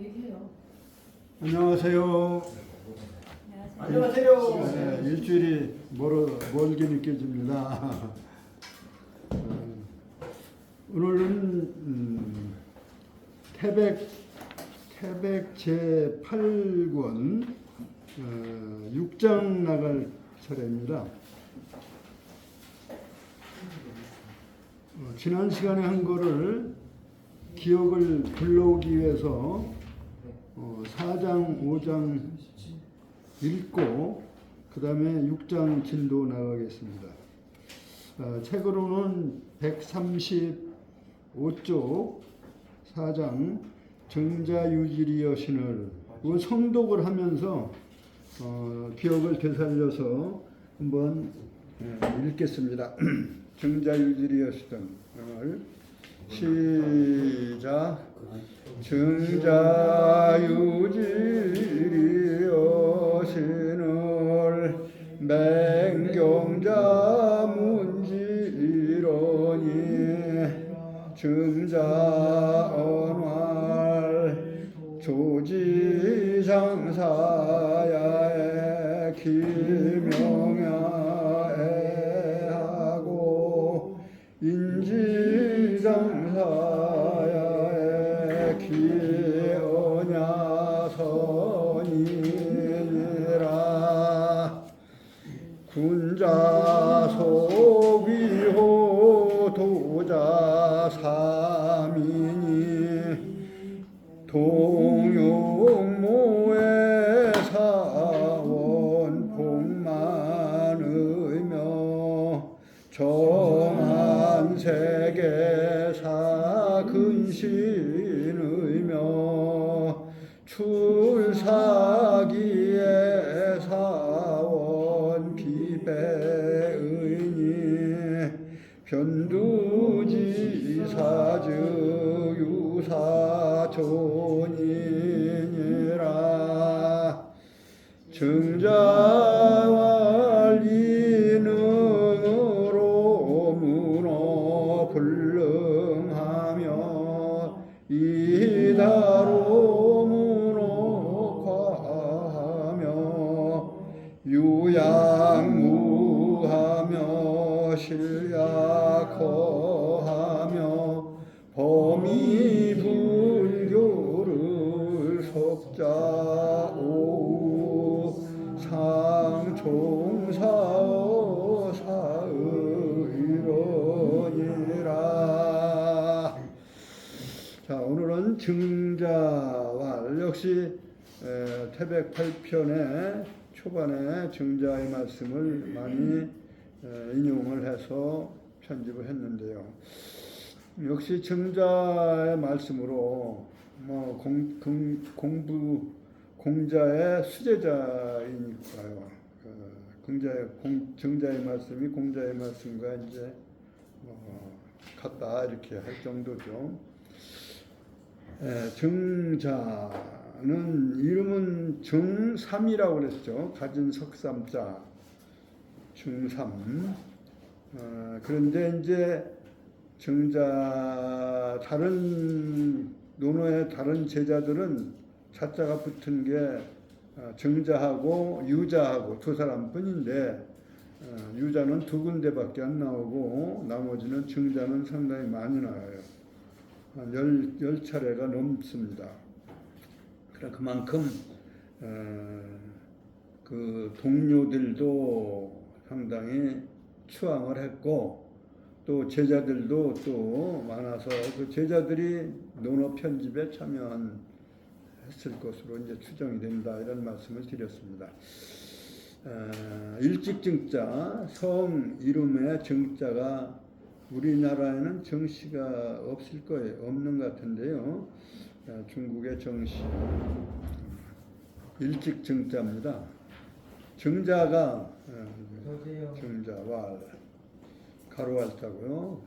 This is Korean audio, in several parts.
얘기해요. 안녕하세요. 안녕하세요. 네, 일주일이 멀게 느껴집니다. 오늘은 태백 제8권 6장 나갈 차례입니다. 지난 시간에 한 거를 기억을 불러오기 위해서 4장, 5장 읽고 그 다음에 6장 진도 나가겠습니다. 책으로는 135쪽 4장 정자유지리 여신을 성독을 하면서 기억을 되살려서 한번 읽겠습니다. 정자유지리 여신을 시작. 정자유지리 여신을 맹경자 문지로니 정자언활 조지장사야에 기명야에 하고 인지장사야에 기언야선이니라. 군자소위호 도자삼이니 동용모의 사원 복만의며 정한세계사 근신의며 출사기의 사원 비배의니 변두지사즉 유사존이니라. 정자왈이능으로 문어 불능하며 이다로 문어과하며 유양무하며 실약허하며 범이불교를 속자오우 상총사어 사의론이라. 자, 오늘은 정자왈 역시 태백 8편의 초반에 정자의 말씀을 많이 인용을 해서 편집을 했는데요. 역시 정자의 말씀으로 공자의 수제자이니까요. 정자의 말씀이 공자의 말씀과 이제 같다 이렇게 할 정도죠. 정자는 이름은 정삼이라고 그랬죠. 가진 석삼자 중삼. 그런데 이제 정자 다른 논어의 다른 제자들은 자자가 붙은 게 정자하고 유자하고 두 사람뿐인데 유자는 두 군데밖에 안 나오고 나머지는 정자는 상당히 많이 나와요. 한 10차례가 넘습니다. 그만큼 그 동료들도 상당히 추앙을 했고 또 제자들도 또 많아서 그 제자들이 논어 편집에 참여했을 것으로 이제 추정이 된다 이런 말씀을 드렸습니다. 일찍정자 성 이름의 정자가 우리나라에는 정씨가 없을 거예요. 없는 것 같은데요. 중국의 정씨 일찍정자입니다. 정자가 정자왈 가로할자고요.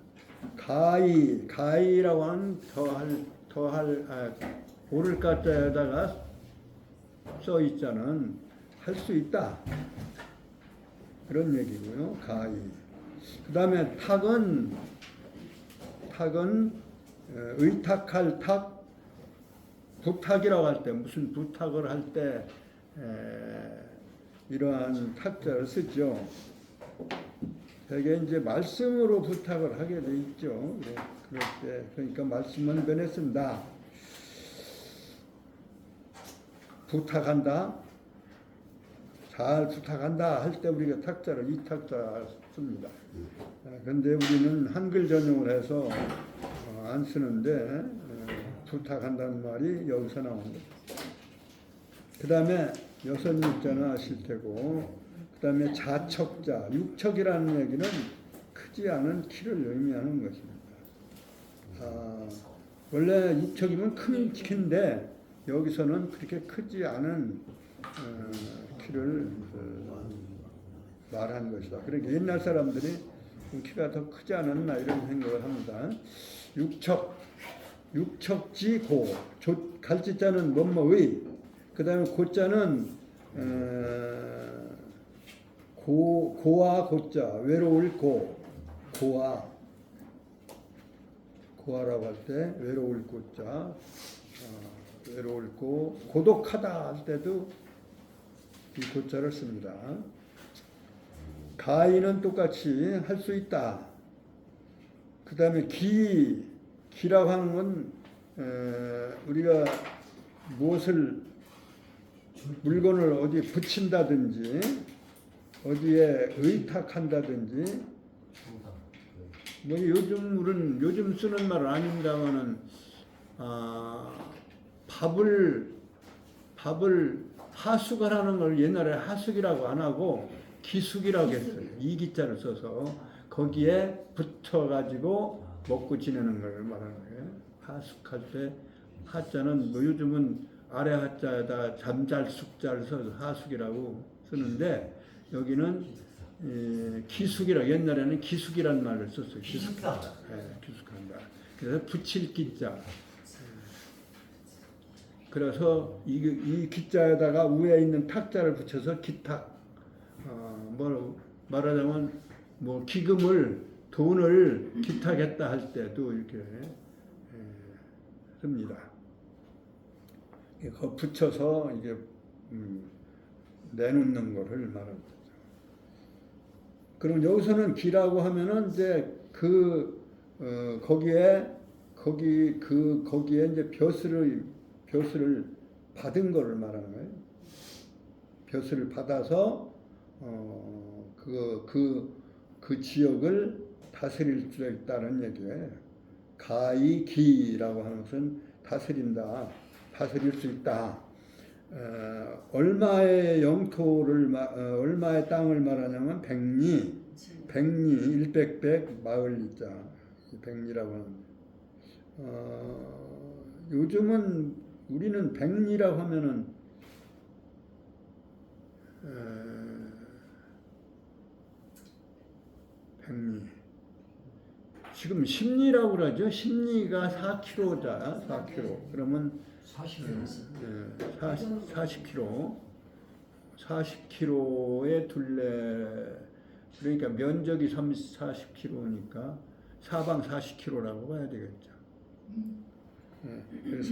가이라고 하는 오를 가자에다가 써 있자는 할 수 있다 그런 얘기고요. 가이. 그 다음에 탁은 의탁할 탁, 부탁이라고 할 때 무슨 부탁을 할 때 이러한 탁자를 쓰죠. 되게 이제 말씀으로 부탁을 하게 돼 있죠. 그럴 때 그러니까 말씀은 변했습니다. 부탁한다, 잘 부탁한다 할 때 우리가 탁자를 이 탁자 씁니다. 그런데 우리는 한글 전용을 해서 안 쓰는데 부탁한다는 말이 여기서 나옵니다. 그 다음에 여섯 육자는 아실 테고, 그 다음에 자척자, 육척이라는 얘기는 크지 않은 키를 의미하는 것입니다. 원래 육척이면 큰 키인데 여기서는 그렇게 크지 않은 키를 말한 것이다. 그러니까 옛날 사람들이 키가 더 크지 않았나 이런 생각을 합니다. 육척지 고, 갈지자는 뭐뭐의, 그 다음에 고자는 고와 고자, 외로울 고아라고 할 때 외로울 고자, 외로울 고독하다 할 때도 이 고자를 씁니다. 가인은 똑같이 할 수 있다. 그 다음에 기라고 하는 건 우리가 무엇을 물건을 어디 붙인다든지 어디에 의탁한다든지 뭐 요즘 쓰는 말은 아닙니다만은 밥을 하숙하라는 걸 옛날에 하숙이라고 안 하고 기숙이라고 했어요. 이기자를 써서 거기에 붙여가지고 먹고 지내는 걸 말하는 거예요. 하숙할 때 하자는 뭐 요즘은 아래 하자에다 잠잘 숙자를 써서 하숙이라고 쓰는데 여기는 기숙이라, 옛날에는 기숙이라는 말을 썼어요. 기숙한다. 기숙한다. 그래서 붙일 기자. 그래서 이 기자에다가 위에 있는 탁자를 붙여서 기탁. 말하자면 뭐 돈을 기탁했다 할 때도 이렇게 씁니다. 그 붙여서 이게 내놓는 것을 말하는 거죠. 그럼 여기서는 기라고 하면은 이제 거기에 이제 벼슬을 받은 것을 말하는 거예요. 벼슬을 받아서 그 지역을 다스릴 수 있다는 얘기예요. 가이기라고 하는 것은 다스린다, 다스릴 수 있다. 얼마의 얼마의 땅을 말하냐면 백리, 일백백, 마을리자, 백리라고 하는. 요즘은 우리는 백리라고 하면은 백리. 지금 십리라고 그러죠. 십리가 4kg다. 4kg. 그러면 40kg. 40kg의 둘레. 그러니까 면적이 40kg니까 사방 40kg라고 봐야 되겠죠.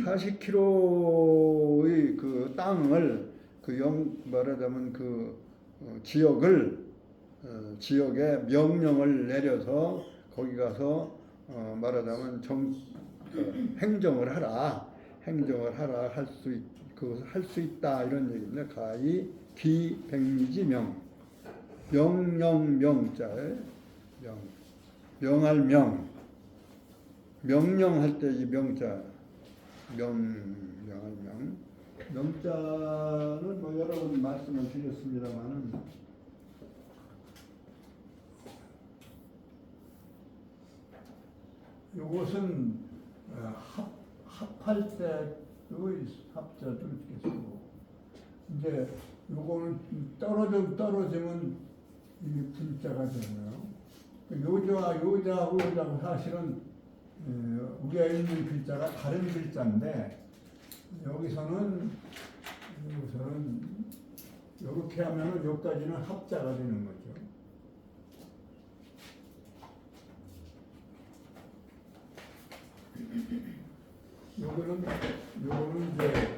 40kg의 그 땅을 말하자면 지역에 명령을 내려서 거기 가서 말하자면 행정을 하라 할 수 있다 이런 얘기입니다. 가히 기백리지 명령명자에 명할 명령할 때 이 명자 명할 명자는 뭐 여러 번 말씀을 드렸습니다만은 이것은 합할 때도 합자도 이렇게 쓰고 이제 요거는 떨어지면 이게 분자가 되고요. 요자와 요자하고 사실은 우리가 읽는 글자가 다른 글자인데 여기서는 이렇게 하면은 여기까지는 합자가 되는 거죠. 요거는 이제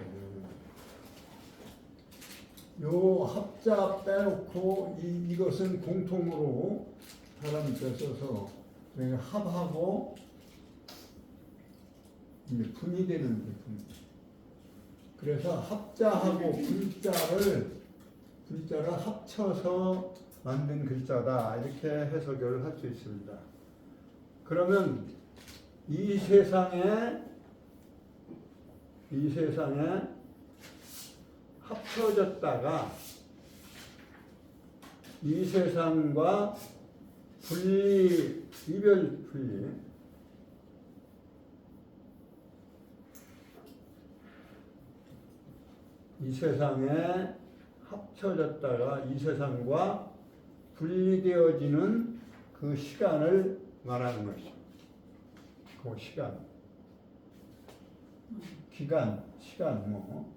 요 합자 빼놓고 이것은 공통으로 사람한테 써서 내가 합하고 이제 분이 되는 분. 그래서 합자하고 분자를 합쳐서 만든 글자다 이렇게 해석을 할 수 있습니다. 그러면 이 세상에 합쳐졌다가 이 세상과 이별 분리 이 세상에 합쳐졌다가 이 세상과 분리되어지는 그 시간을 말하는 것이죠. 그 시간, 기간, 시간 뭐.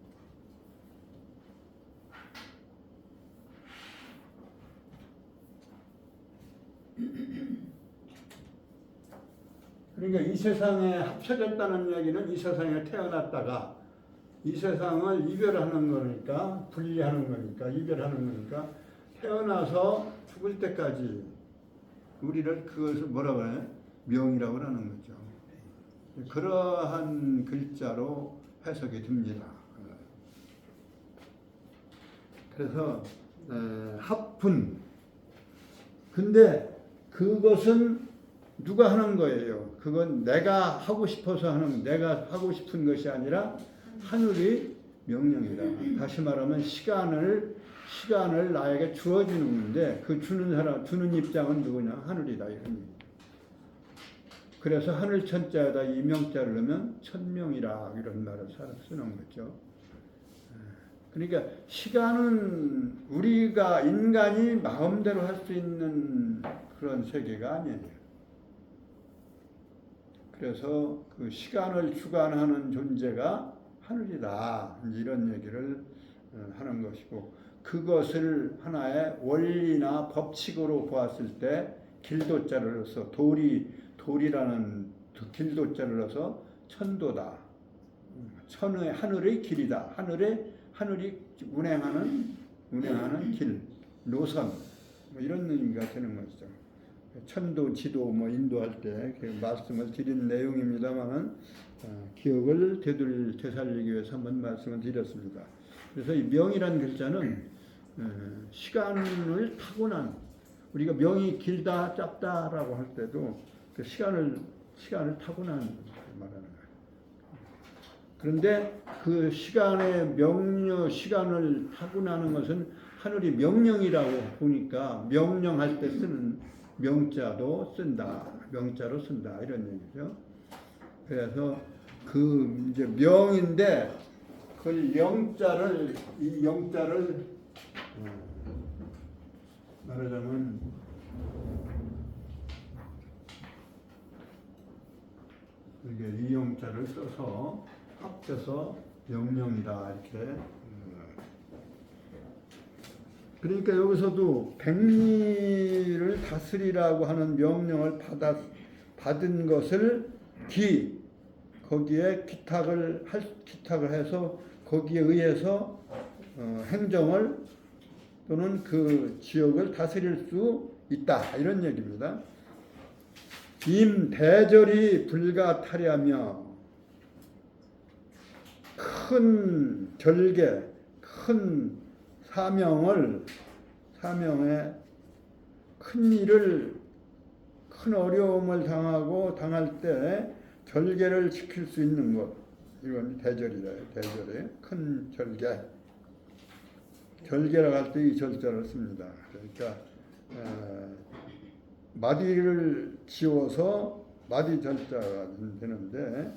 그러니까 이 세상에 합쳐졌다는 얘기는 이 세상에 태어났다가 이 세상을 이별하는 거니까, 분리하는 거니까, 이별하는 거니까 태어나서 죽을 때까지 우리를 그것을 뭐라고 해요? 명이라고 하는 거죠. 그러한 글자로 해석이 됩니다. 그래서 합분. 근데 그것은 누가 하는 거예요? 그건 내가 하고 싶어서 하는, 내가 하고 싶은 것이 아니라 하늘이 명령이다. 다시 말하면 시간을 나에게 주어주는 건데 그 주는 입장은 누구냐? 하늘이다. 이런 얘기. 그래서 하늘 천자에다 이 명자를 넣으면 천명이라 이런 말을 쓰는 거죠. 그러니까 시간은 우리가 인간이 마음대로 할 수 있는 그런 세계가 아니에요. 그래서 그 시간을 주관하는 존재가 하늘이다. 이런 얘기를 하는 것이고, 그것을 하나의 원리나 법칙으로 보았을 때 길도자를 넣어서 돌이라는 길도자를 넣어서 천도다. 천의 하늘의 길이다. 하늘이 운행하는 길, 노선 뭐 이런 의미가 되는 것이죠. 천도, 지도 뭐 인도할 때 그 말씀을 드린 내용입니다만은 기억을 되살리기 위해서 한번 말씀을 드렸습니다. 그래서 이 명이라는 글자는 시간을 타고난, 우리가 명이 길다 짧다라고 할 때도 그 시간을 타고난 말하는 거예요. 그런데 그 시간의 시간을 타고나는 것은 하늘이 명령이라고 보니까 명령할 때 쓰는 명자로 쓴다 이런 얘기죠. 그래서 그 이제 명인데 그 영자를 말하자면 이게 이 영자를 써서 합쳐서 명령이다 이렇게. 그러니까 여기서도 백리를 다스리라고 하는 명령을 받은 것을 거기에 기탁을 해서 거기에 의해서 행정을 또는 그 지역을 다스릴 수 있다 이런 얘기입니다. 임대절이 불가타리하며 큰 절개, 큰 사명에 큰 일을, 큰 어려움을 당할 때 절개를 지킬 수 있는 것, 이건 대절이래요. 대절에 큰 절개. 절개라고 할 때 이 절자를 씁니다. 그러니까 마디를 지워서 마디 절자가 되는데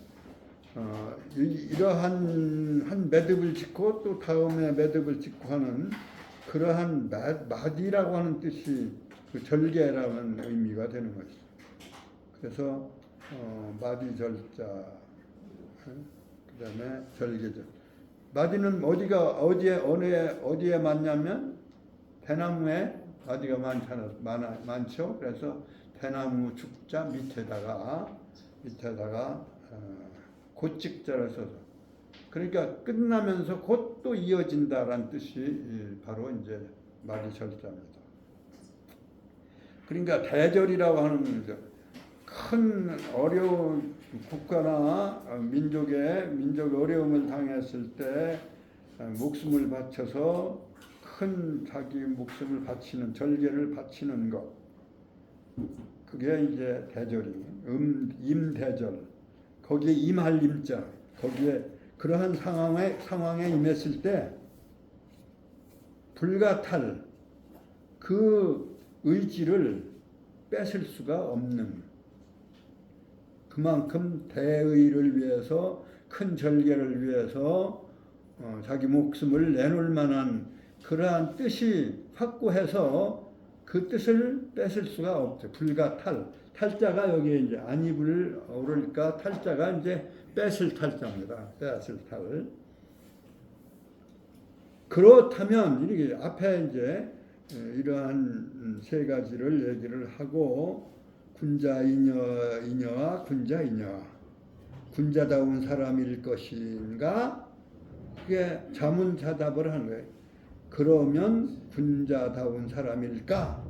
이러한 한 매듭을 짓고 또 다음에 매듭을 짓고 하는 그러한 마디라고 하는 뜻이 그 절개라는 의미가 되는 것이죠. 그래서 마디 절자, 그다음에 절개절. 마디는 어디에 많냐면 대나무에 마디가 많죠. 그래서 대나무 죽자 밑에다가 곧직자를 써서 그러니까 끝나면서 곧 또 이어진다라는 뜻이 바로 이제 말이절자입니다. 그러니까 대절이라고 하는 큰 어려운 국가나 민족 어려움을 당했을 때 목숨을 바쳐서 큰 자기 목숨을 바치는 절개를 바치는 것, 그게 이제 대절이 임대절, 거기에 임할 임자, 거기에 그러한 상황에 임했을 때 불가탈 그 의지를 뺏을 수가 없는, 그만큼 대의를 위해서 큰 절개를 위해서 자기 목숨을 내놓을 만한 그러한 뜻이 확고해서 그 뜻을 뺏을 수가 없죠. 불가탈. 탈자가 여기에 이제 안입을 오르니까 탈자가 이제 뺏을 탈자입니다. 뺏을 탈. 그렇다면 이렇게 앞에 이제 이러한 세 가지를 얘기를 하고 군자이녀와 군자이녀, 군자다운 사람일 것인가? 그게 자문자답을 하는 거예요. 그러면 군자다운 사람일까?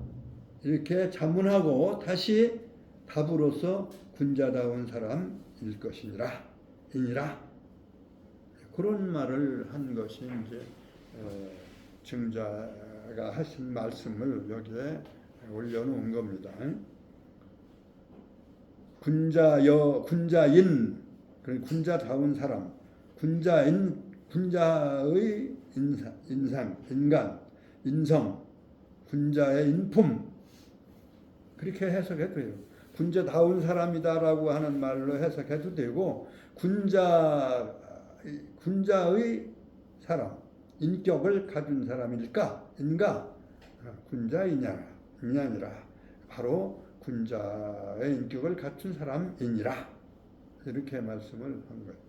이렇게 자문하고 다시 답으로서 군자다운 사람일 것이니라, 이니라. 그런 말을 한 것이 이제 증자가 하신 말씀을 여기에 올려놓은 겁니다. 군자인, 군자다운 사람, 군자의 인성, 군자의 인품, 그렇게 해석해도 돼요. 군자다운 사람이다라고 하는 말로 해석해도 되고, 군자의 사람, 인격을 가진 사람일까? 군자이냐니라. 바로 군자의 인격을 갖춘 사람이니라. 이렇게 말씀을 한 거예요.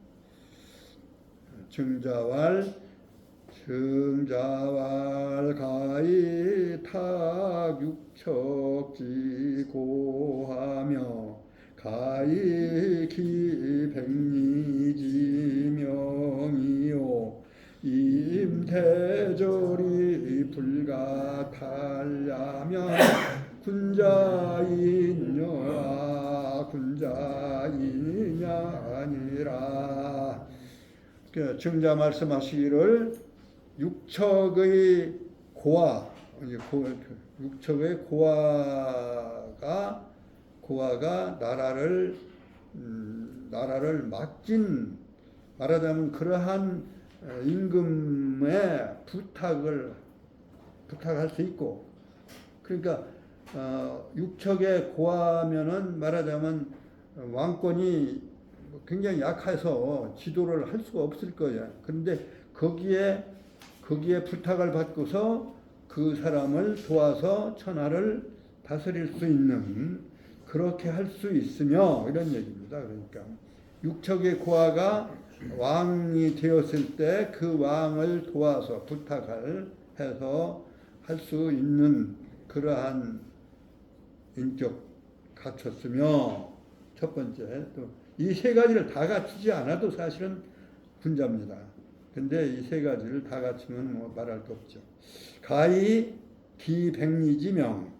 증자왈 가히 탁육척지 고하며 가히 기백리지명이요 임대절이 불가탈ля면 군자이냐 아니라. 증자 말씀하시기를 육척의 고아가 나라를 맡긴, 말하자면 그러한 임금의 부탁할 수 있고, 그러니까 육척의 고아면은 말하자면 왕권이 굉장히 약해서 지도를 할 수가 없을 거예요. 그런데 거기에 부탁을 받고서 그 사람을 도와서 천하를 다스릴 수 있는, 그렇게 할 수 있으며, 이런 얘기입니다. 그러니까 육척의 고아가 왕이 되었을 때 그 왕을 도와서 부탁을 해서 할 수 있는 그러한 인격 갖췄으며, 첫 번째, 또 이 세 가지를 다 갖추지 않아도 사실은 군자입니다. 근데 이 세 가지를 다 갖추면 뭐 말할 거 없죠. 가히 기백리지명,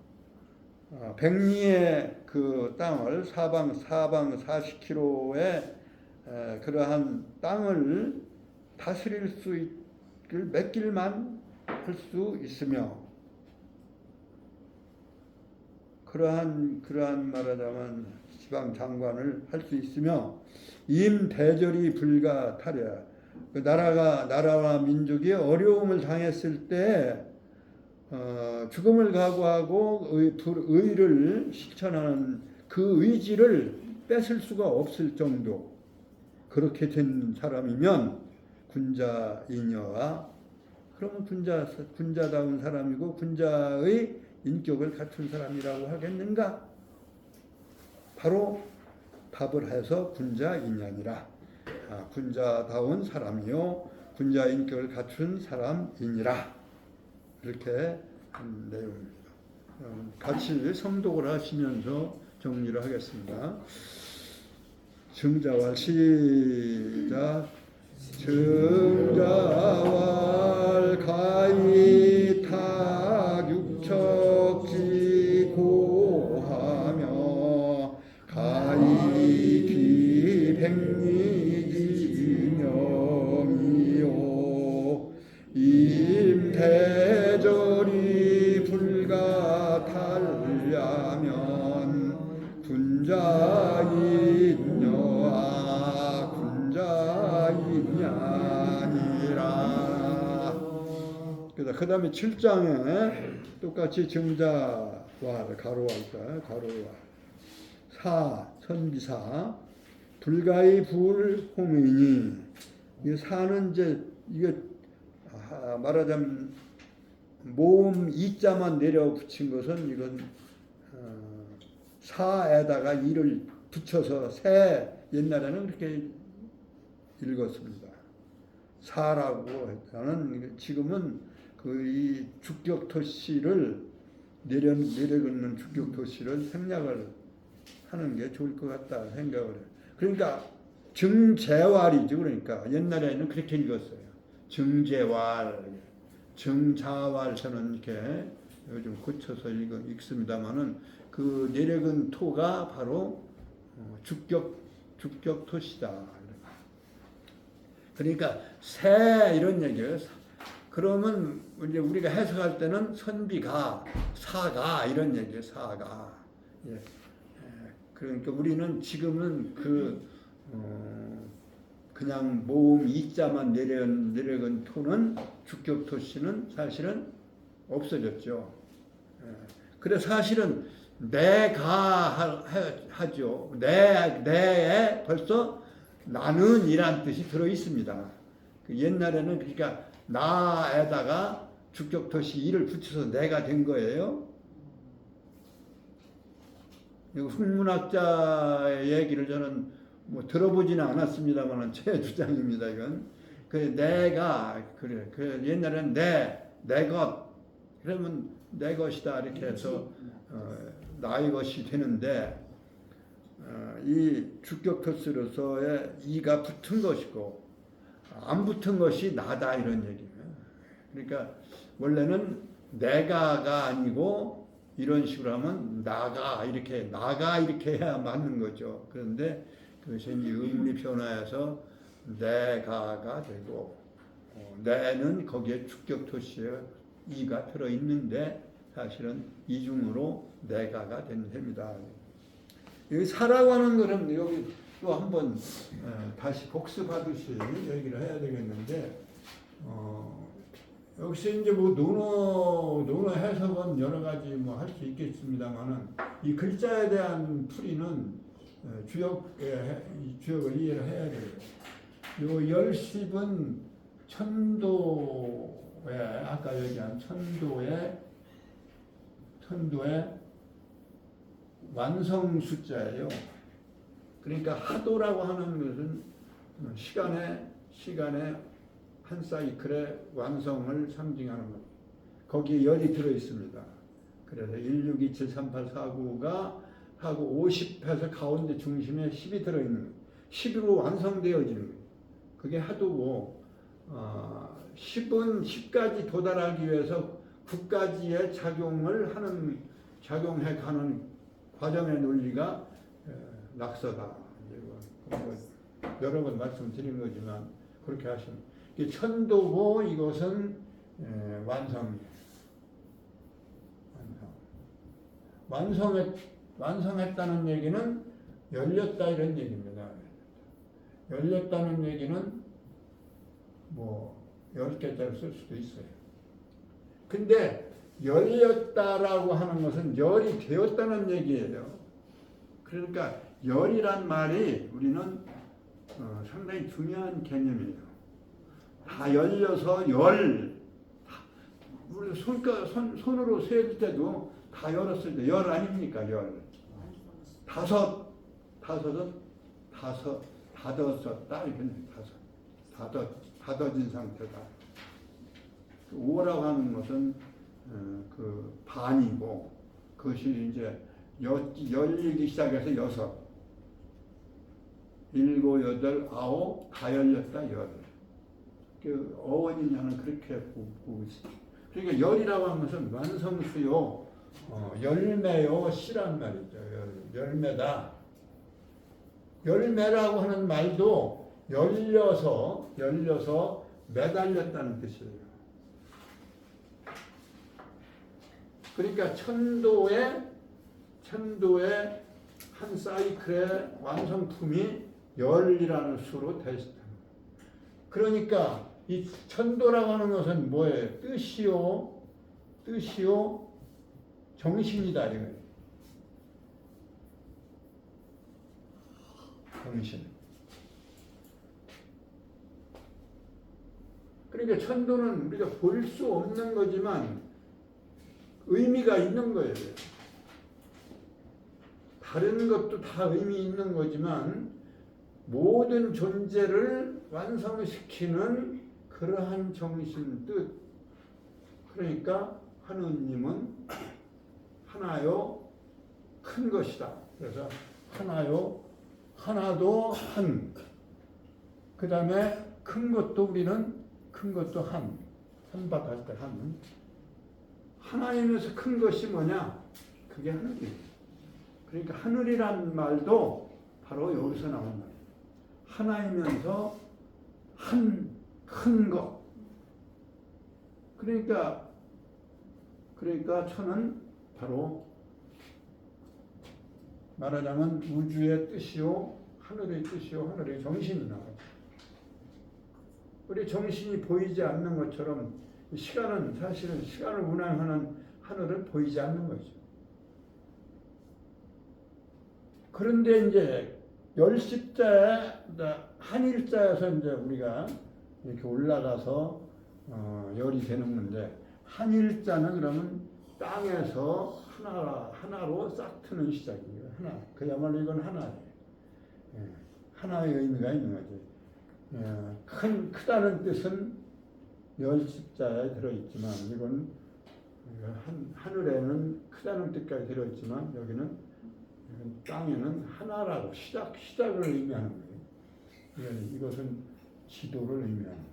백리의 그 땅을 사방 40km의 그러한 땅을 다스릴 수 있길 맡길만 할 수 있으며, 그러한 말하자면 지방 장관을 할 수 있으며, 임대절이 불가탈이야. 그 나라와 민족이 어려움을 당했을 때 죽음을 각오하고 의를 실천하는 그 의지를 뺏을 수가 없을 정도, 그렇게 된 사람이면 군자이녀와, 그러면 군자다운 사람이고 군자의 인격을 갖춘 사람이라고 하겠는가? 바로 답을 해서 군자이냐니라. 군자다운 사람이요 군자 인격을 갖춘 사람이니라. 이렇게 내용입니다. 같이 성독을 하시면서 정리를 하겠습니다. 증자왈 시작. 증자왈 가이탁 육척지 고하며 가이기 백리지 명이요 임대절이 불가탈ля면 군자인여아 군자인야니라. 그래서 그 다음에 7장에 똑같이 증자와 가로할까 가로와 사 선비사 불가의 불호민이 이 사는 이제 이게 말하자면 모음 이자만 내려 붙인 것은 이건 사에다가 이를 붙여서 새 옛날에는 그렇게 읽었습니다. 사라고 했다는 지금은 그 이 주격토시를 내려긋는 주격토시를 생략을 하는 게 좋을 것 같다 생각을 해요. 그러니까 증재왈이죠. 그러니까 옛날에는 그렇게 읽었어요. 증재왈, 증자왈 저는 이렇게 요즘 고쳐서 읽습니다만은 그 내려근 토가 바로 주격토시다. 그러니까 새 이런 얘기예요. 그러면 이제 우리가 해석할 때는 선비가 사가 이런 얘기예요. 사가. 예. 그러니까 우리는 지금은 그냥 모음 이자만 내려간 토는 주격토시는 사실은 없어졌죠. 그래서 사실은 내가 하죠. 내에 벌써 나는 이란 뜻이 들어 있습니다. 옛날에는 그러니까 나에다가 주격토시 이를 붙여서 내가 된 거예요. 흑문학자의 얘기를 저는 뭐 들어보지는 않았습니다만 제 주장입니다. 이건 그 내가 그래 그 옛날에는 내 것 그러면 내 것이다 이렇게 해서 나의 것이 되는데 이 주격토시로서의 이가 붙은 것이고 안 붙은 것이 나다 이런 얘기예요. 그러니까 원래는 내가가 아니고 이런 식으로 하면 나가 이렇게 해야 맞는 거죠. 그런데 그것이 음리 변화해서 내가가 되고 내는 거기에 주격토시에 이가 들어 있는데 사실은 이중으로 내가가 된 셈이다. 여기 사라고 하는 것은 여기 또 한번 다시 복습하듯이 얘기를 해야 되겠는데 역시 이제 뭐 논어 해석은 여러 가지 뭐 할 수 있겠습니다만은 이 글자에 대한 풀이는 주역을 이해를 해야 돼요. 요 열십은 천도에 아까 얘기한 천도의 완성 숫자예요. 그러니까 하도라고 하는 것은 시간의 한 사이클의 완성을 상징하는 것. 거기에 열이 들어 있습니다. 그래서 16273849가 하고 50해서 가운데 중심에 10이 들어 있는 거예요. 10으로 완성되어지는 거예요. 그게 하도고 10은 10까지 도달하기 위해서 9까지의 작용해 가는 과정의 논리가 낙서다. 여러 번 말씀드린 거지만 그렇게 하시면 천도고 이것은 완성이에요. 완성했다는 얘기는 열렸다 이런 얘기입니다. 열렸다는 얘기는 뭐 10개짜리 쓸 수도 있어요. 근데 열렸다라고 하는 것은 열이 되었다는 얘기예요. 그러니까 열이란 말이 우리는 상당히 중요한 개념이에요. 다 열려서 우리 손으로 셀 때도 다 열었을 때 열 아닙니까? 열. 다섯은 닫았었다 이렇게 닫아진 상태다. 오라고 하는 것은 그 반이고 그것이 이제 열리기 시작해서 여섯. 일곱, 여덟, 아홉 다 열렸다 열. 그 어원이냐는 그렇게 보고 있어. 그러니까 열이라고 하는 것은 완성수요, 열매요, 씨란 말이죠. 열매다. 열매라고 하는 말도 열려서 매달렸다는 뜻이에요. 그러니까 천도의 한 사이클의 완성품이 열이라는 수로 되어 있다. 그러니까 이 천도라고 하는 것은 뭐예요? 뜻이요, 정신이다 이거예요. 정신. 그러니까 천도는 우리가 볼 수 없는 거지만 의미가 있는 거예요. 다른 것도 다 의미 있는 거지만 모든 존재를 완성시키는 그러한 정신 뜻. 그러니까 하느님은 하나요 큰 것이다. 그래서 하나요 하나도 한. 그 다음에 큰 것도 우리는 큰 것도 한. 한박할 때 한. 하나이면서 큰 것이 뭐냐? 그게 하늘이에요. 그러니까 하늘이란 말도 바로 여기서 나온 말이에요. 하나이면서 한 큰 것. 그러니까 천은 바로 말하자면 우주의 뜻이요, 하늘의 뜻이요, 하늘의 정신이 나와요. 우리 정신이 보이지 않는 것처럼 시간은 사실은 시간을 운항하는 하늘은 보이지 않는 거죠. 그런데 이제 열십자에 한일자에서 이제 우리가 이렇게 올라가서 열이 되는 건데, 한일자는 그러면 땅에서 하나로 싹 트는 시작이에요. 하나. 그야말로 이건 하나예요. 하나의 의미가 있는 거죠. 크다는 뜻은 열십자에 들어있지만, 이건 하늘에는 크다는 뜻까지 들어있지만, 여기는 땅에는 하나라고 시작을 의미하는 거예요. 이것은 지도를 의미하는 거죠.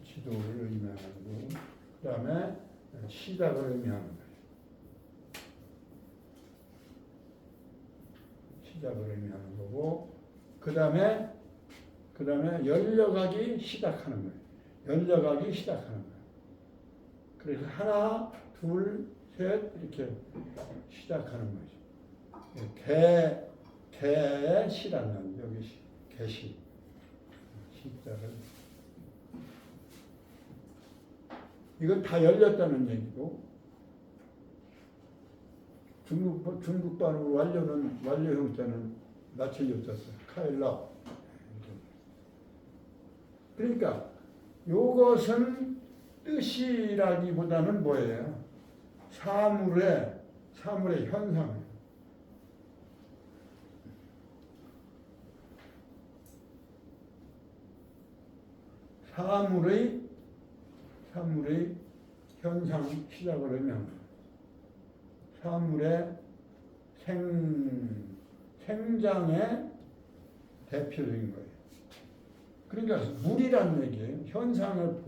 지도를 의미하는 거고, 그 다음에 시작을 의미하는 거예요. 시작을 의미하는 거고, 그 다음에 열려가기 시작하는 거예요. 열려가기 시작하는 거예요. 그래서 하나, 둘, 셋 이렇게 시작하는 거죠. 개의 시라는 여기 개시 시작을. 이건 다 열렸다는 얘기고, 중국 발음으로 완료 형태는 낯을 였었어요. 카일라. 그러니까 이것은 뜻이라기보다는 뭐예요? 사물의 현상. 사물의 현상 시작을 의미합니다. 사물의 생장의 대표적인 거예요. 그러니까 물이라는 얘기예요. 현상을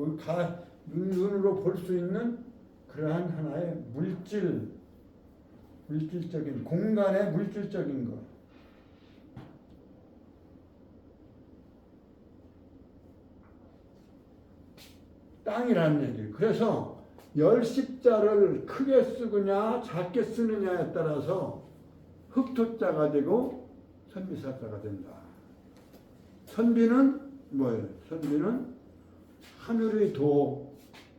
눈으로 볼 수 있는 그러한 하나의 물질적인 공간의 물질적인 것. 땅이라는 얘기예요. 그래서 열십자를 크게 쓰느냐 작게 쓰느냐에 따라서 흑토자가 되고 선비사자가 된다. 선비는 뭐예요? 선비는 하늘의 도,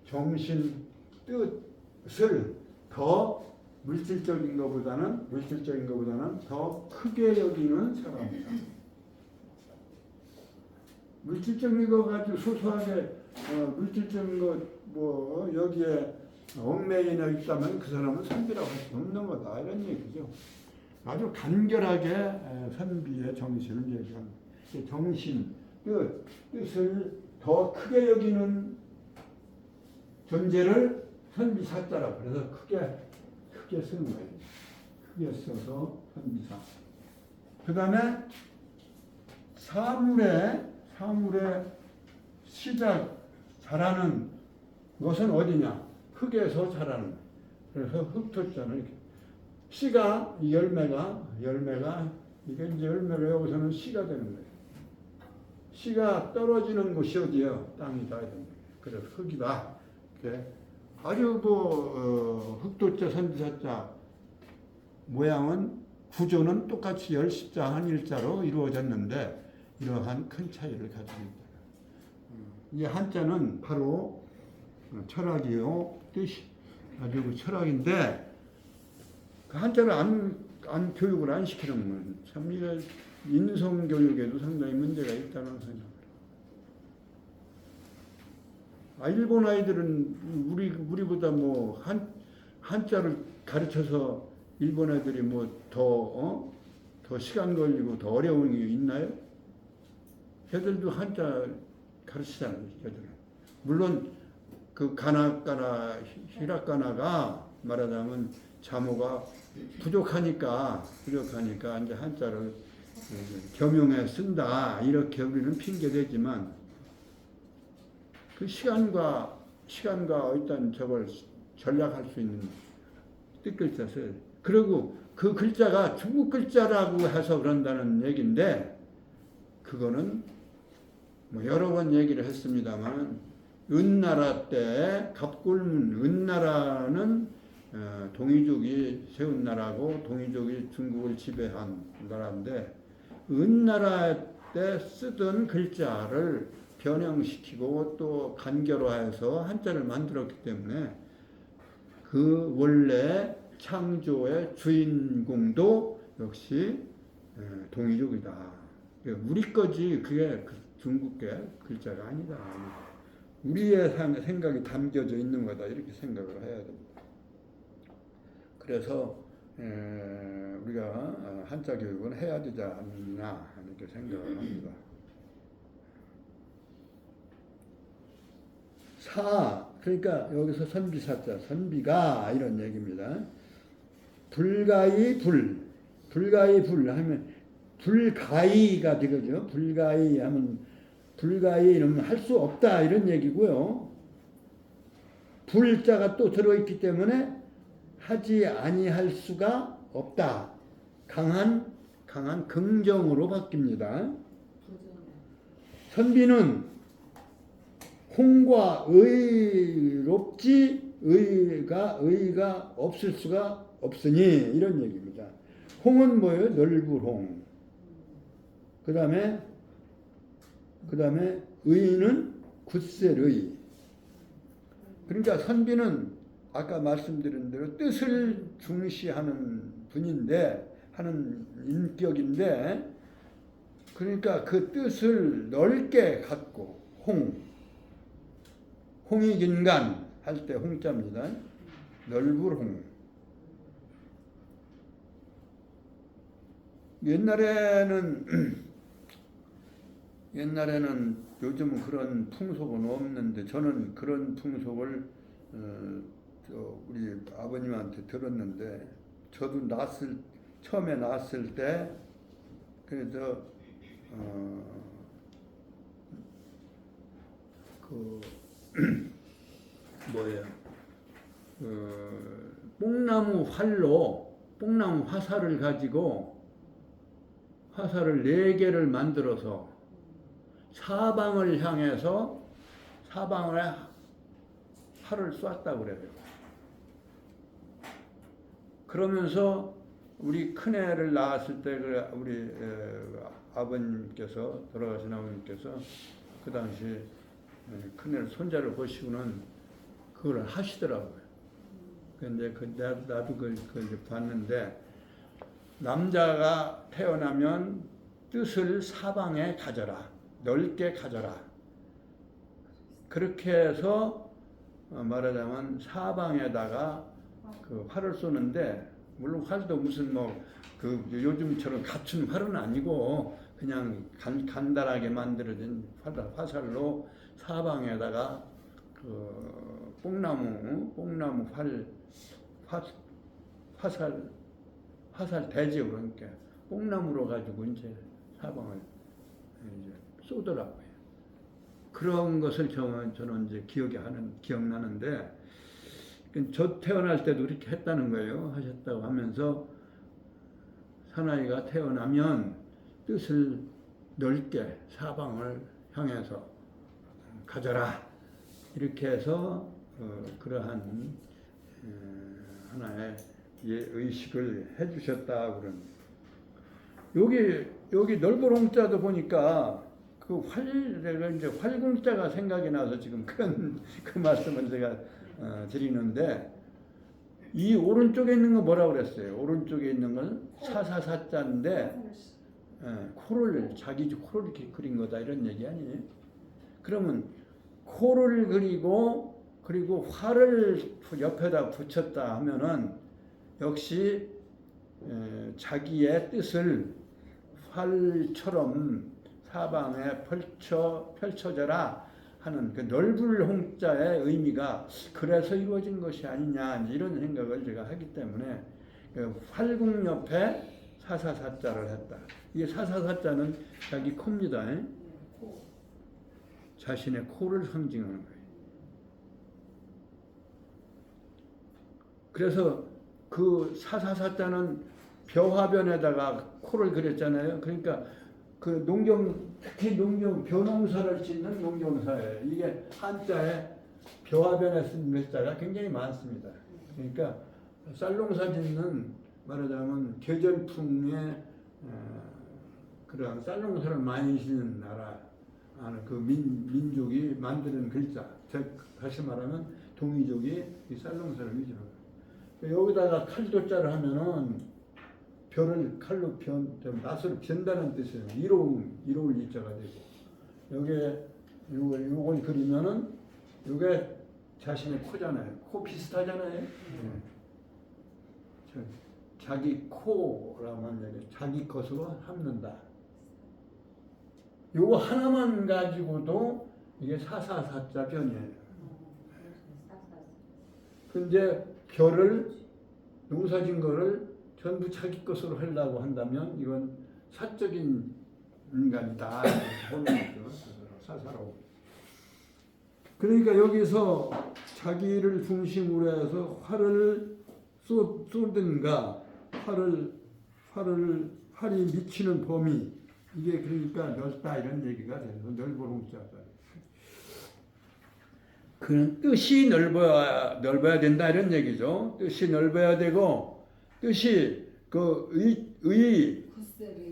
정신, 뜻을 더 물질적인 것보다는 더 크게 여기는 사람이다. 물질적인 거 가지고 소소하게 물질적인 것 뭐 여기에 얽매이나 있다면 그 사람은 선비라고 할 수 없는 거다, 이런 얘기죠. 아주 간결하게 선비의 정신을 얘기합니다. 정신, 뜻을 더 크게 여기는 존재를 선비사자라고, 그래서 크게 쓰는 거예요. 크게 써서 선비사. 그 다음에 사물의 시작 자라는 것은 어디냐? 흙에서 자라는 거예요. 그래서 흙토자는 이렇게 씨가 열매가 이게 이제 열매가 여기서는 씨가 되는 거예요. 씨가 떨어지는 곳이 어디요? 땅이다. 그래서 흙이다. 이렇게 아주 흙도자 선지자자 모양은 구조는 똑같이 열십자 한일자로 이루어졌는데 이러한 큰 차이를 가지고 있다. 이 한자는 바로 철학이요 뜻이 아주 그 철학인데 그 한자를 안 교육을 안 시키는 건 참 이게 인성 교육에도 상당히 문제가 있다는 생각을. 일본 아이들은 우리보다 뭐 한자를 가르쳐서 일본 애들이 뭐 더 시간 걸리고 더 어려운 게 있나요? 애들도 한자 가르치잖아요. 애들은. 물론 그 가나가나 히라가나가 말하자면 자모가 부족하니까 이제 한자를 겸용해 쓴다 이렇게 우리는 핑계 대지만 그 시간과 일단 저걸 전략할 수 있는 뜻글자를 그리고 그 글자가 중국 글자라고 해서 그런다는 얘기인데 그거는 뭐 여러 번 얘기를 했습니다만 은나라 때 갑골문 은나라는 동이족이 세운 나라고 동이족이 중국을 지배한 나라인데 은나라 때 쓰던 글자를 변형시키고 또 간결화해서 한자를 만들었기 때문에 그 원래 창조의 주인공도 역시 동이족이다. 우리 거지 그게 중국계 글자가 아니다. 우리의 생각이 담겨져 있는 거다 이렇게 생각을 해야 됩니다. 그래서 우리가 한자 교육은 해야 되지 않나 이렇게 생각을 합니다. 그러니까 여기서 선비사자 선비가 이런 얘기입니다. 불가이 하면 불가이가 되거죠. 불가이 하면 불가이 이러면 할 수 없다 이런 얘기고요. 불자가 또 들어있기 때문에 하지 아니할 수가 없다. 강한 긍정으로 바뀝니다. 선비는 홍과 의롭지 의가 없을 수가 없으니 이런 얘기입니다. 홍은 뭐예요? 넓을홍. 그 다음에 의는 굳셀의. 그러니까 선비는 아까 말씀드린 대로 뜻을 중시하는 분인데 하는 인격인데 그러니까 그 뜻을 넓게 갖고 홍이 긴간 할 때 홍자입니다. 넓을 홍. 옛날에는 요즘은 그런 풍속은 없는데 저는 그런 풍속을 우리 아버님한테 들었는데 저도 처음에 낳았을 때 그래서 뽕나무 화살을 가지고 화살을 4개를 만들어서 사방을 향해서 사방에 활을 쐈다고 그래요. 그러면서 우리 큰애를 낳았을 때 우리 아버님께서 돌아가신 아버님께서 그 당시 큰애를 손자를 보시고는 그걸 하시더라고요. 근데 나도 그걸 봤는데 남자가 태어나면 뜻을 사방에 가져라. 넓게 가져라. 그렇게 해서 말하자면 사방에다가 그 활을 쏘는데 물론 활도 무슨 그 요즘처럼 갖춘 활은 아니고 그냥 간단하게 만들어진 화살로 사방에다가 그 화살 대지요. 그러니까 뽕나무로 가지고 이제 사방을 이제 쏘더라고요. 그런 것을 저는 이제 기억나는데, 저 태어날 때도 그렇게 했다는 거예요. 하셨다고 하면서 사나이가 태어나면 뜻을 넓게 사방을 향해서 가져라. 이렇게 해서 그러한 하나의 의식을 해주셨다 그런. 여기 넓어롱자도 보니까 내가 이제 활궁자가 생각이 나서 지금 그 말씀을 제가 드리는데, 이 오른쪽에 있는 거 뭐라 그랬어요? 오른쪽에 있는 건 사사사자인데 자기 코를 이렇게 그린 거다 이런 얘기 아니에요? 그러면 코를 그리고 활을 옆에다 붙였다 하면은 역시 자기의 뜻을 활처럼 사방에 펼쳐져라 하는 그 넓을 홍자의 의미가 그래서 이루어진 것이 아니냐 이런 생각을 제가 하기 때문에 활궁 옆에 사사사자를 했다. 이게 사사사자는 자기 코입니다. 자신의 코를 상징하는 거예요. 그래서 그 사사사자는 벼화변에다가 코를 그렸잖아요. 그러니까 그 특히 벼농사를 짓는 농경사예요. 이게 한자에 벼화변에 쓴 글자가 굉장히 많습니다. 그러니까 쌀농사 짓는 말하자면 계절풍의 그런 쌀농사를 많이 짓는 나라 그 민족이 만드는 글자. 다시 말하면 동이족이 이 쌀농사를 위주로. 여기다가 칼도자를 하면은 벼를 칼로 낫으로 변다는 뜻이에요. 이로울 이자가 되고, 여기에 요걸 그리면은 요게 자신의 코잖아요. 코 비슷하잖아요. 자기 코라면 얘기, 자기 것으로 함는다. 요거 하나만 가지고도 이게 사사사자 변이에요. 근데 농사진 거를 전부 자기 것으로 하려고 한다면 이건 사적인 인간이다. 보는 거죠. 사사로. 그러니까 여기서 자기를 중심으로 해서 활을 쏘든가 활이 미치는 범위, 이게 그러니까 넓다 이런 얘기가 돼서 넓어롱자다. 그는 뜻이 넓어야 된다 이런 얘기죠. 뜻이 넓어야 되고, 뜻이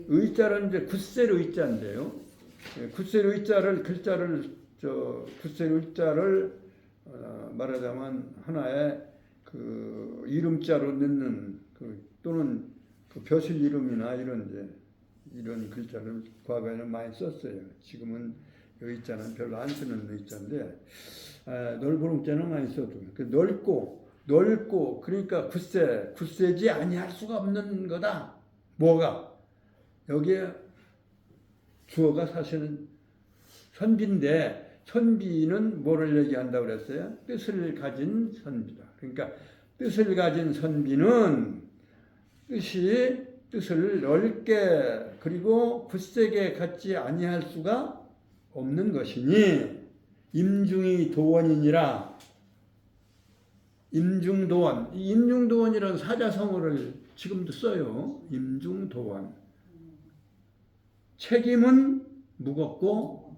의자는 이제 굳셀 의자인데요. 굳셀 의자를 굳셀 의자를 말하자면 하나의 그 이름자로 넣는 또는 벼슬 이름이나 이런 글자를 과거에는 많이 썼어요. 지금은 의자는 별로 안 쓰는 의자인데 넓은자는 많이 써도 넓고 그러니까 굳세지 아니할 수가 없는 거다. 뭐가? 여기에 주어가 사실은 선비인데, 선비는 뭐를 얘기한다고 그랬어요? 뜻을 가진 선비다. 그러니까 뜻을 가진 선비는 뜻을 넓게 그리고 굳세게 갖지 아니할 수가 없는 것이니 임중이 도원이니라. 임중도원. 이 임중도원이라는 사자성어를 지금도 써요. 임중도원. 책임은 무겁고,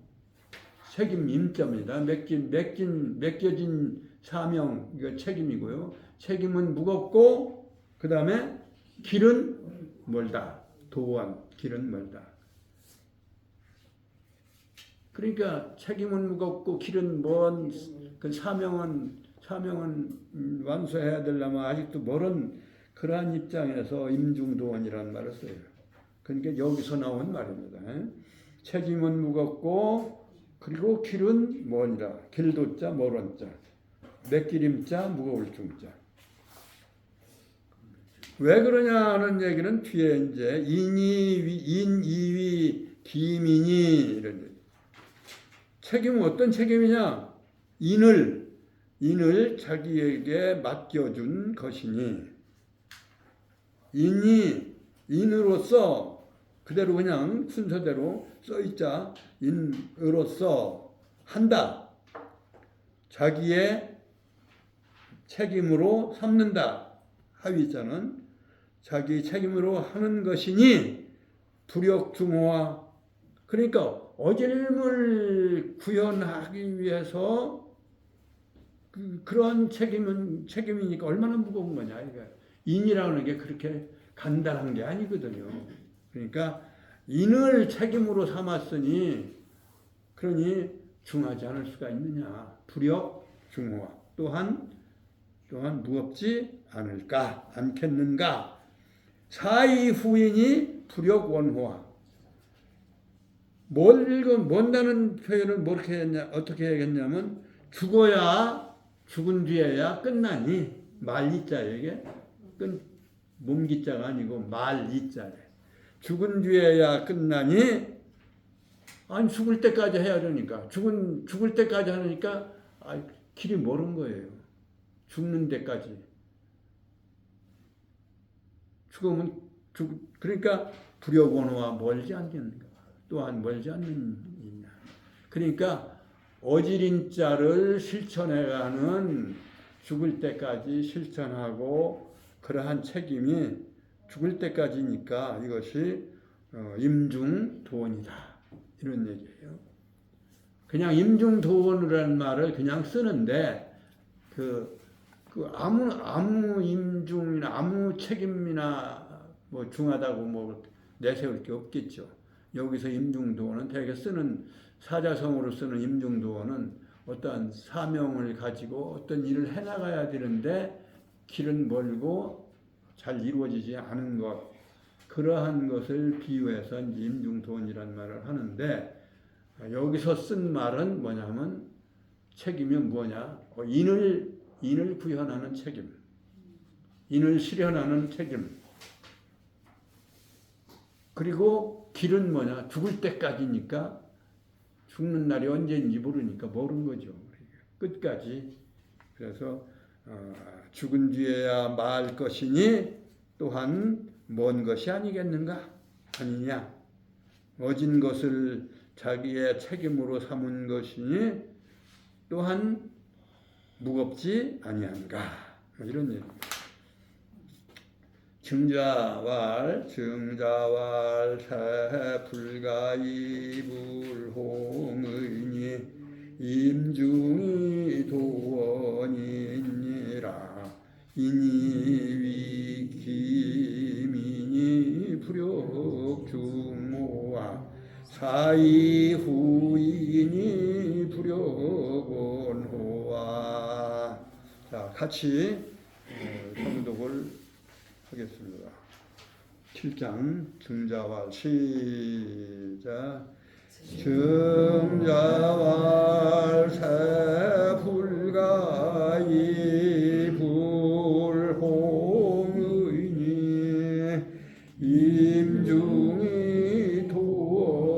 책임 임자입니다. 맡겨진 사명, 이거 책임이고요. 책임은 무겁고, 그 다음에 길은 멀다. 도원, 길은 멀다. 그러니까 책임은 무겁고 길은 먼 그 사명은 완수해야 되려면 아직도 멀은 그러한 입장에서 임중도원이라는 말을 써요. 그러니까 여기서 나온 말입니다. 책임은 무겁고 그리고 길은 머니라. 길도자 멀은자. 맡기림자 무거울 중자. 왜 그러냐는 얘기는 뒤에 이제 인이위 기민이 이런 얘기. 책임은 어떤 책임이냐? 인을 자기에게 맡겨준 것이니, 인이 인으로서 그대로 그냥 순서대로 써있자. 인으로서 한다. 자기의 책임으로 삼는다. 하위자는 자기 책임으로 하는 것이니 불역중호와 그러니까 어질물 구현하기 위해서 그런 책임이니까 얼마나 무거운 거냐. 인이라는 게 그렇게 간단한 게 아니거든요. 그러니까 인을 책임으로 삼았으니 그러니 중하지 않을 수가 있느냐. 불역중호와 또한 무겁지 않겠는가. 사이후인이 불역원호와 뭔다는 표현을 어떻게 해야겠냐면 죽은 뒤에야 끝나니 말리자예요. 이게 몸기자가 아니고 말리자래. 죽은 뒤에야 끝나니 아니 죽을 때까지 해야 되니까 죽을 때까지 하니까 길이 멀은 거예요. 죽는 데까지. 죽으면 그러니까 불역원호와 멀지 않겠는가. 또한 멀지 않는 인나. 그러니까 어지린 자를 실천해가는 죽을 때까지 실천하고 그러한 책임이 죽을 때까지니까 이것이 임중도원이다. 이런 얘기예요. 그냥 임중도원이라는 말을 그냥 쓰는데 아무 임중이나 아무 책임이나 뭐 중하다고 뭐 내세울 게 없겠죠. 여기서 임중도원은 대개 사자성어로 쓰는 임중도원은 어떠한 사명을 가지고 어떤 일을 해나가야 되는데 길은 멀고 잘 이루어지지 않은 것, 그러한 것을 비유해서 임중도원이라는 말을 하는데 여기서 쓴 말은 뭐냐면 책임이 뭐냐? 인을 구현하는 책임, 인을 실현하는 책임. 그리고 길은 뭐냐? 죽을 때까지니까 죽는 날이 언제인지 모르니까 모르는 거죠. 끝까지. 그래서 죽은 뒤에야 말 것이니 또한 먼 것이 아니겠는가? 아니냐? 어진 것을 자기의 책임으로 삼은 것이니 또한 무겁지 아니한가? 이런 얘기입니다. 증자왈 새불가이 불홍의니 임중이 도원이니라. 이니 위기민이 불역중호와 사이후인이 불역원호와. 자, 같이 성독을 하겠습니다. 7장 증자왈 시작. 증자왈 새불가이 불홍의니 임중이 도원이니라.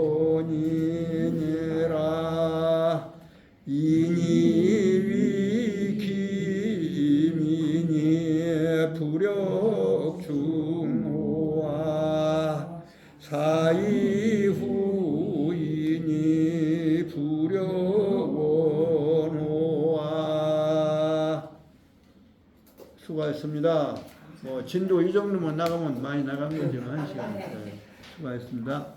이니 위기민이 불역중호와 사이후인이 불역원호와. 수고하셨습니다. 진도 이 정도만 나가면 많이 나간 거지만 1시간. 수고하셨습니다.